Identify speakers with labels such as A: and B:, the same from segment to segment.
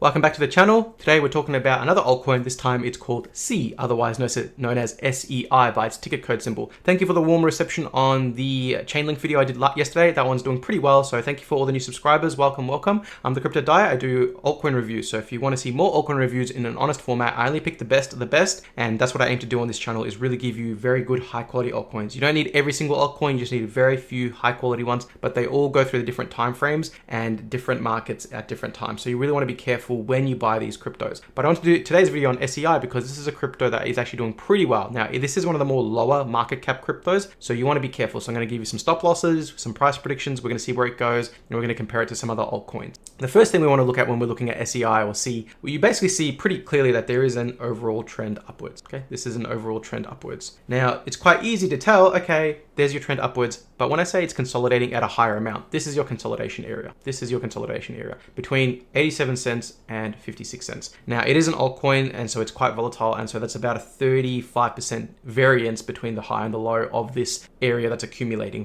A: Welcome back to the channel. Today we're talking about another altcoin. This time it's called SEI, otherwise known as SEI by its ticket code symbol. Thank you for the warm reception on the Chainlink video I did yesterday. That one's doing pretty well, so thank you for all the new subscribers. Welcome, welcome. I'm the Crypto Diet. I do altcoin reviews, so if you want to see more altcoin reviews in an honest format, I only pick the best of the best, and that's what I aim to do on this channel, is really give you very good high quality altcoins. You don't need every single altcoin, you just need very few high quality ones, but they all go through the different time frames and different markets at different times. So you really want to be careful when you buy these cryptos. But I want to do today's video on SEI because this is a crypto that is actually doing pretty well. Now, this is one of the more lower market cap cryptos, so you want to be careful. So I'm going to give you some stop losses, some price predictions. We're going to see where it goes, and we're going to compare it to some other altcoins. The first thing we want to look at when we're looking at SEI or C, well, you basically see pretty clearly that there is an overall trend upwards. Okay, this is an overall trend upwards. Now, it's quite easy to tell, okay, there's your trend upwards, but when I say it's consolidating at a higher amount, this is your consolidation area. This is your consolidation area between 87 cents and 56 cents. Now, it is an altcoin, and so it's quite volatile, and so that's about a 35% variance between the high and the low of this area that's accumulating,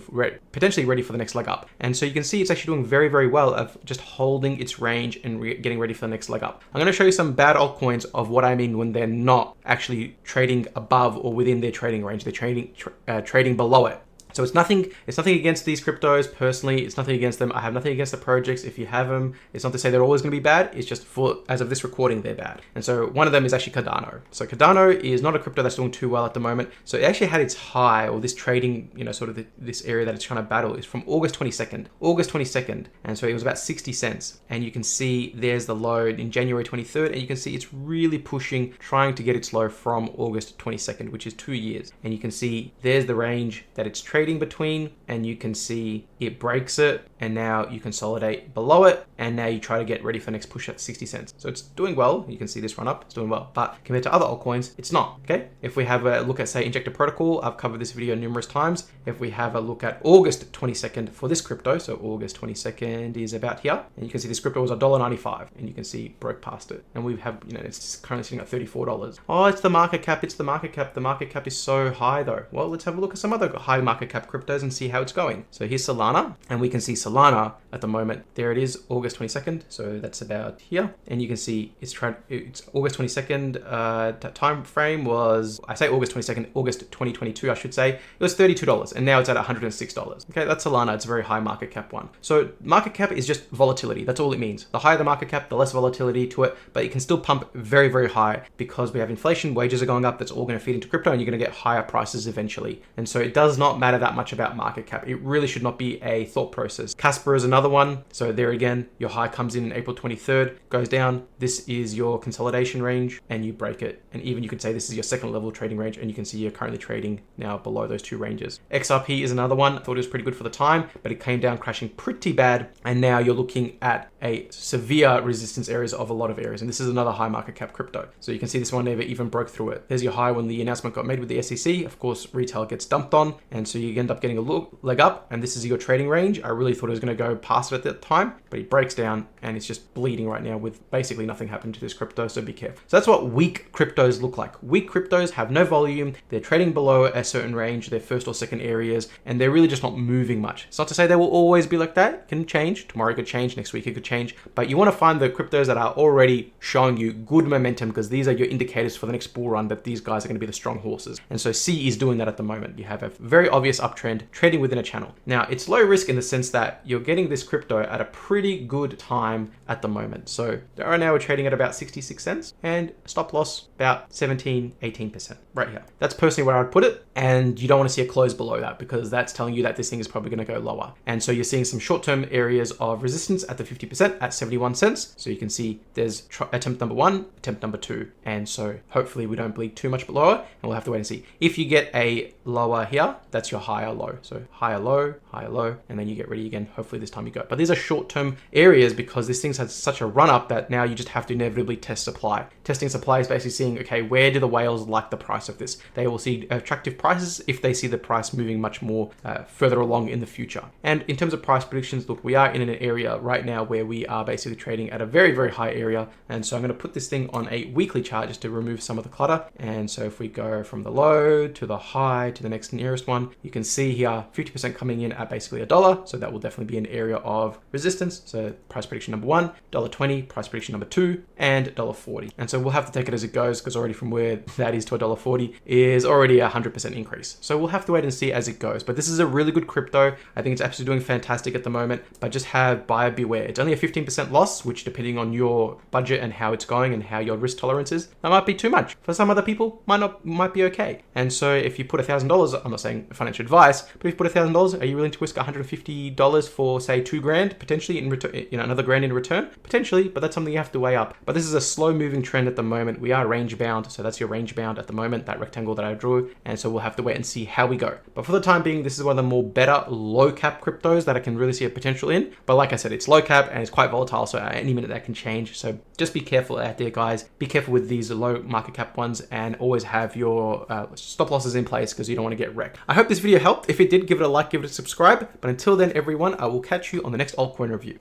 A: potentially ready for the next leg up. And so you can see it's actually doing very, very well of just holding its range and getting ready for the next leg up. I'm going to show you some bad altcoins of what I mean when they're not actually trading above or within their trading range. They're trading below it. So it's nothing against these cryptos personally. It's nothing against them. I have nothing against the projects. If you have them, it's not to say they're always going to be bad. It's just as of this recording, they're bad. And so one of them is actually Cardano. So Cardano is not a crypto that's doing too well at the moment. So it actually had its high, or this trading, sort of this area that it's trying to battle, is from August 22nd. And so it was about 60 cents. And you can see there's the low in January 23rd. And you can see it's really pushing, trying to get its low from August 22nd, which is 2 years. And you can see there's the range that it's trading between, and you can see it breaks it, and now you consolidate below it, and now you try to get ready for the next push at 60 cents. So it's doing well. You can see this run up, it's doing well, but compared to other altcoins, it's not. Okay, if we have a look at, say, Injector Protocol, I've covered this video numerous times. If we have a look at August 22nd for this crypto, so August 22nd is about here, and you can see this crypto was $1.95, and you can see broke past it, and we have, it's currently sitting at $34. Oh, it's the market cap. The market cap is so high though. Well, let's have a look at some other high market cap cryptos and see how it's going. So here's Solana, and we can see Solana at the moment. There it is, August 22nd. So that's about here, and you can see it's August 22nd. Time frame was, I say August 22nd, August 2022, I should say. It was $32, and now it's at $106. Okay, that's Solana. It's a very high market cap one. So market cap is just volatility. That's all it means. The higher the market cap, the less volatility to it, but it can still pump very, very high because we have inflation. Wages are going up. That's all going to feed into crypto, and you're going to get higher prices eventually. And so it does not matter that much about market cap. It really should not be a thought process. Casper is another one. So there again, your high comes in April 23rd, goes down. This is your consolidation range, and you break it. And even you could say this is your second level trading range, and you can see you're currently trading now below those two ranges. XRP is another one. I thought it was pretty good for the time, but it came down crashing pretty bad. And now you're looking at a severe resistance areas of a lot of areas. And this is another high market cap crypto. So you can see this one never even broke through it. There's your high when the announcement got made with the SEC. Of course, retail gets dumped on, and so you end up getting a leg up, and this is your trading range. I really thought it was going to go past it at that time, but it breaks down, and it's just bleeding right now with basically nothing happened to this crypto, so be careful. So that's what weak cryptos look like. Weak cryptos have no volume, they're trading below a certain range, their first or second areas, and they're really just not moving much. It's not to say they will always be like that. It can change. Tomorrow it could change, next week it could change, but you want to find the cryptos that are already showing you good momentum, because these are your indicators for the next bull run that these guys are going to be the strong horses. And so C is doing that at the moment. You have a very obvious uptrend trading within a channel. Now, it's low risk in the sense that you're getting this crypto at a pretty good time at the moment. So right now we're trading at about 66 cents, and stop loss about 18% right here. That's personally where I'd put it, and you don't want to see a close below that, because that's telling you that this thing is probably going to go lower. And so you're seeing some short-term areas of resistance at the 50% at 71 cents. So you can see there's attempt number 1, attempt number 2. And so hopefully we don't bleed too much lower, and we'll have to wait and see. If you get a lower here, that's your higher low. So higher low, and then you get ready again. Hopefully this time you go. But these are short-term areas because this thing's had such a run up that now you just have to inevitably test supply. Testing supply is basically seeing, okay, where do the whales like the price of this? They will see attractive prices if they see the price moving much more further along in the future. And in terms of price predictions, look, we are in an area right now where we are basically trading at a very, very high area. And so I'm going to put this thing on a weekly chart just to remove some of the clutter. And so if we go from the low to the high to the next nearest one. You can see here 50% coming in at basically $1. So that will definitely be an area of resistance. So price prediction number 1, $1.20, price prediction number 2, and $1.40. And so we'll have to take it as it goes, because already from where that is to $1.40 is already a 100% increase. So we'll have to wait and see as it goes. But this is a really good crypto. I think it's absolutely doing fantastic at the moment, but just have buyer beware. It's only a 15% loss, which depending on your budget and how it's going and how your risk tolerance is, that might be too much. For some other people, might be okay. And so if you put $1,000, I'm not saying financial advice, but if you put $1,000, are you willing to risk $150 for say $2,000 potentially in return, another grand in return? Potentially, but that's something you have to weigh up. But this is a slow moving trend at the moment. We are range bound, so that's your range bound at the moment, that rectangle that I drew. And so we'll have to wait and see how we go. But for the time being, this is one of the more better low cap cryptos that I can really see a potential in. But like I said, it's low cap and it's quite volatile, so at any minute that can change. So just be careful out there, guys. Be careful with these low market cap ones, and always have your stop losses in place, because you don't want to get wrecked. I hope this video helped. If it did, give it a like, give it a subscribe. But until then, everyone, I will catch you on the next altcoin review.